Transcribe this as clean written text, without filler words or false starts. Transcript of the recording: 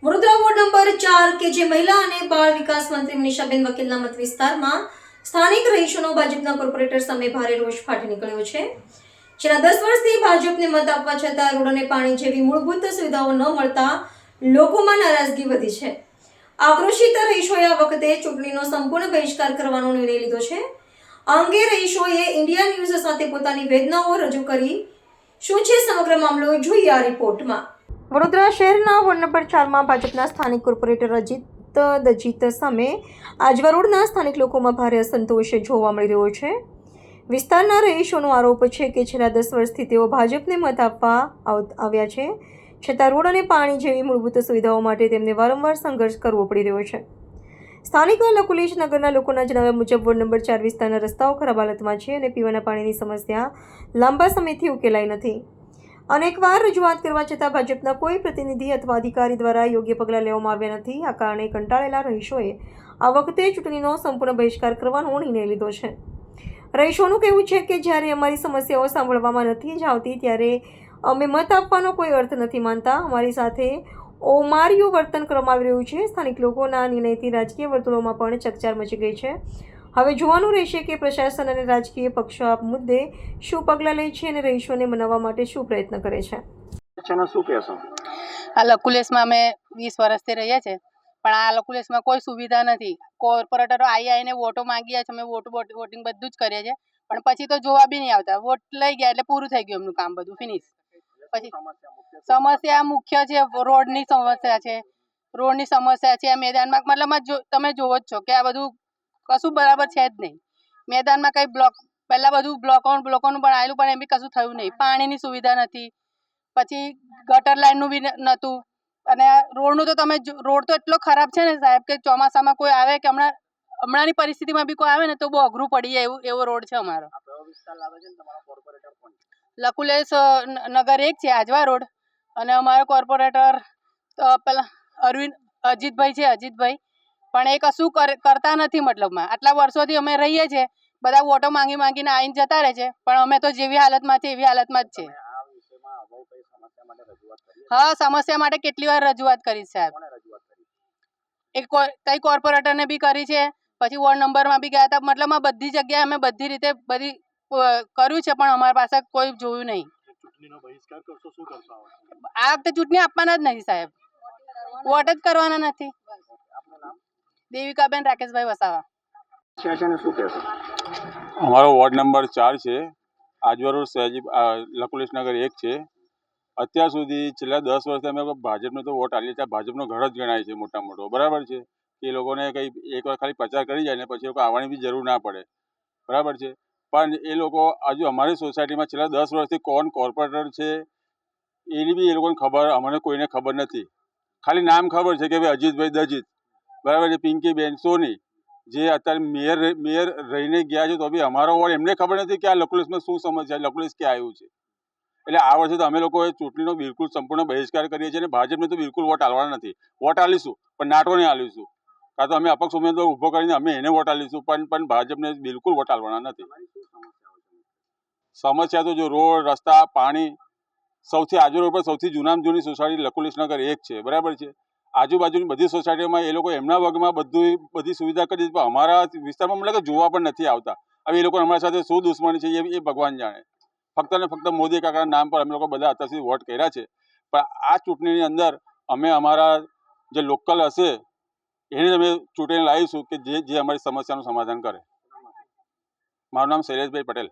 Vadodara ward number 4 કે જે મહિલા અને બાળ વિકાસ મંત્રી મનીષાબેન વકીલના મત વિસ્તારમાં સ્થાનિક રહીશોનો ભાજપના કોર્પોરેટર સામે ભારે રોષ ફાટી નીકળ્યો છે। છેલ્લા 10 વર્ષથી ભાજપને મત આપવા છતાં રોડ અને પાણી જેવી મૂળભૂત સુવિધાઓ ન મળતા લોકોમાં નારાજગી વધી છે। આક્રોશિત રહીશોએ આ વખતે ચૂંટણીનો સંપૂર્ણ બહિષ્કાર કરવાનો નિર્ણય લીધો છે। આ અંગે રહીશોએ ઇન્ડિયા ન્યૂઝ સાથે પોતાની વેદનાઓ રજૂ કરી। શું છે સમગ્ર મામલો, જોઈએ આ રિપોર્ટમાં। વડોદરા શહેરના વોર્ડ નંબર 4માં ભાજપના સ્થાનિક કોર્પોરેટર અજીત દજીત સામે આજવા રોડના સ્થાનિક લોકોમાં ભારે અસંતોષ જોવા મળી રહ્યો છે। વિસ્તારના રહીશોનો આરોપ છે કે છેલ્લા 10 વર્ષથી તેઓ ભાજપને મત આપવા આવ્યા છે, છતાં રોડ અને પાણી જેવી મૂળભૂત સુવિધાઓ માટે તેમને વારંવાર સંઘર્ષ કરવો પડી રહ્યો છે। સ્થાનિક લકુલેશ નગરના લોકોના જણાવ્યા મુજબ વોર્ડ નંબર 4 વિસ્તારના રસ્તાઓ ખરાબ હાલતમાં છે અને પીવાના પાણીની સમસ્યા લાંબા સમયથી ઉકેલાઈ નથી। અનેકવાર રજૂઆત કરવા છતાં ભાજપના કોઈ પ્રતિનિધિ અથવા અધિકારી દ્વારા યોગ્ય પગલાં લેવામાં આવ્યા નથી। આ કારણે કંટાળેલા રહીશોએ આ વખતે ચૂંટણીનો સંપૂર્ણ બહિષ્કાર કરવાનો નિર્ણય લીધો છે। રહીશોનું કહેવું છે કે જ્યારે અમારી સમસ્યાઓ સાંભળવામાં નથી જ આવતી ત્યારે અમે મત આપવાનો કોઈ અર્થ નથી માનતા। અમારી સાથે ઓમાર્યું વર્તન કરવામાં આવી રહ્યું છે। સ્થાનિક લોકોના નિર્ણયથી રાજકીય વર્તુળોમાં પણ ચકચાર મચી ગઈ છે। હવે જોવાનું રહેશે કે પ્રશાસન અને રાજકીય પક્ષો આ મુદ્દે શું પગલાં લે છે અને રહીશોને મનાવવા માટે શું પ્રયત્ન કરે છે। આ લકુલેશમાં અમે 20 વર્ષથી રહીએ છીએ, પણ આ લકુલેશમાં કોઈ સુવિધા નથી। કોર્પોરેટરો આવીને વોટો માંગ્યા છે, અમે વોટિંગ બધું જ કરીએ છીએ, પણ પછી તો જોવા બી નહીં આવતા। વોટ લઈ ગયા એટલે પૂરું થઈ ગયું એમનું કામ, બધું ફિનિશ। પછી સમસ્યા મુખ્ય છે રોડની સમસ્યા છે। રોડની સમસ્યા છે મેદાનમાં, મતલબ તમે જોવો જ છો કે આ બધું કશું બરાબર છે જ નહીં। મેદાનમાં કંઈ બ્લોક, પહેલાં બધું બ્લોકોનું બનાવેલું, પણ એમ બી કશું થયું નહીં। પાણીની સુવિધા નથી, પછી ગટર લાઈનનું બી નહોતું, અને રોડનું તો રોડ તો એટલો ખરાબ છે ને સાહેબ કે ચોમાસામાં કોઈ આવે કે હમણાંની પરિસ્થિતિમાં બી કોઈ આવે ને તો બહુ અઘરું પડી જાય એવો રોડ છે અમારો। લકુલેશ નગર 1 છે, આજવા રોડ, અને અમારો કોર્પોરેટર પેલા અજીતભાઈ છે, અજીતભાઈ, પણ એ કશું કરતા નથી। મતલબમાં આટલા વર્ષોથી અમે રહીએ છીએ, બધા વોટો માંગીને આવીને જતા રહે છે, પણ અમે તો જેવી હાલતમાં છે એવી હાલતમાં જ છે। હા, સમસ્યા માટે કેટલી વાર રજૂઆત કરી સાહેબ। કઈ કોર્પોરેટરને બી કરી છે, પછી વોર્ડ નંબરમાં બી ગયા હતા, મતલબમાં બધી જગ્યાએ અમે બધી રીતે કર્યું છે, પણ અમારી પાસે કોઈ જોયું નહીં। આ વખતે ચૂંટણી આપવાના જ નથી સાહેબ, વોટ જ કરવાના નથી। દેવિકાબેન રાકેશભાઈ વસાવા। અમારો વોર્ડ નંબર 4 છે, આજવા રોડ સયાજી લકુલેશ નગર 1 છે। અત્યાર સુધી છેલ્લા 10 વર્ષથી અમે ભાજપનો તો વોટ આલીએ છીએ। ભાજપનો ઘર જ ગણાય છે મોટા મોટો, બરાબર છે। એ લોકોને કંઈ એકવાર ખાલી પ્રચાર કરી જાય ને પછી એ લોકો આવવાની બી જરૂર ના પડે, બરાબર છે। પણ એ લોકો હજુ અમારી સોસાયટીમાં છેલ્લા 10 વર્ષથી કોણ કોર્પોરેટર છે એની બી એ લોકોને ખબર, અમને કોઈને ખબર નથી। ખાલી નામ ખબર છે કે ભાઈ અજીતભાઈ દજીત, બરાબર છે, પિંકીબેન સોની, જે અત્યારે મેયર રહીને ગયા છે, તો બી અમારો વોર્ડ એમને ખબર નથી કે આ લકુલેશમાં શું સમસ્યા, લકુલેશ ક્યાં આવ્યું છે। એટલે આ વર્ષે તો અમે લોકોએ ચૂંટણીનો બિલકુલ સંપૂર્ણ બહિષ્કાર કરીએ છીએ અને ભાજપને તો બિલકુલ વોટ આલવાના નથી। વોટ આલીશું પણ નાટોને આલીશું, કાં તો અમે અપક્ષ ઉમેદવાર ઊભો કરીને અમે એને વોટ આલીશું, પણ ભાજપને બિલકુલ વોટ આલવાના નથી। સમસ્યા તો જો રોડ, રસ્તા, પાણી, સૌથી આજુ રોડ પર સૌથી જૂનામાં જૂની સોસાયટી લકુલેશ નગર 1 છે, બરાબર છે। આજુબાજુની બધી સોસાયટીઓમાં એ લોકો એમના વર્ગમાં બધી સુવિધા કરી દીધી, પણ અમારા વિસ્તારમાં મતલબ કે જોવા પણ નથી આવતા। હવે એ લોકો અમારા સાથે શું દુશ્મની છે એ ભગવાન જાણે। ફક્ત ને ફક્ત મોદી કાકાના નામ પર અમે લોકો બધા અત્યાર સુધી વોટ કર્યા છે, પણ આ ચૂંટણીની અંદર અમે અમારા જે લોકલ હશે એને અમે ચૂંટીને લાવીશું કે જે અમારી સમસ્યાનું સમાધાન કરે। મારું નામ શૈલેષભાઈ પટેલ।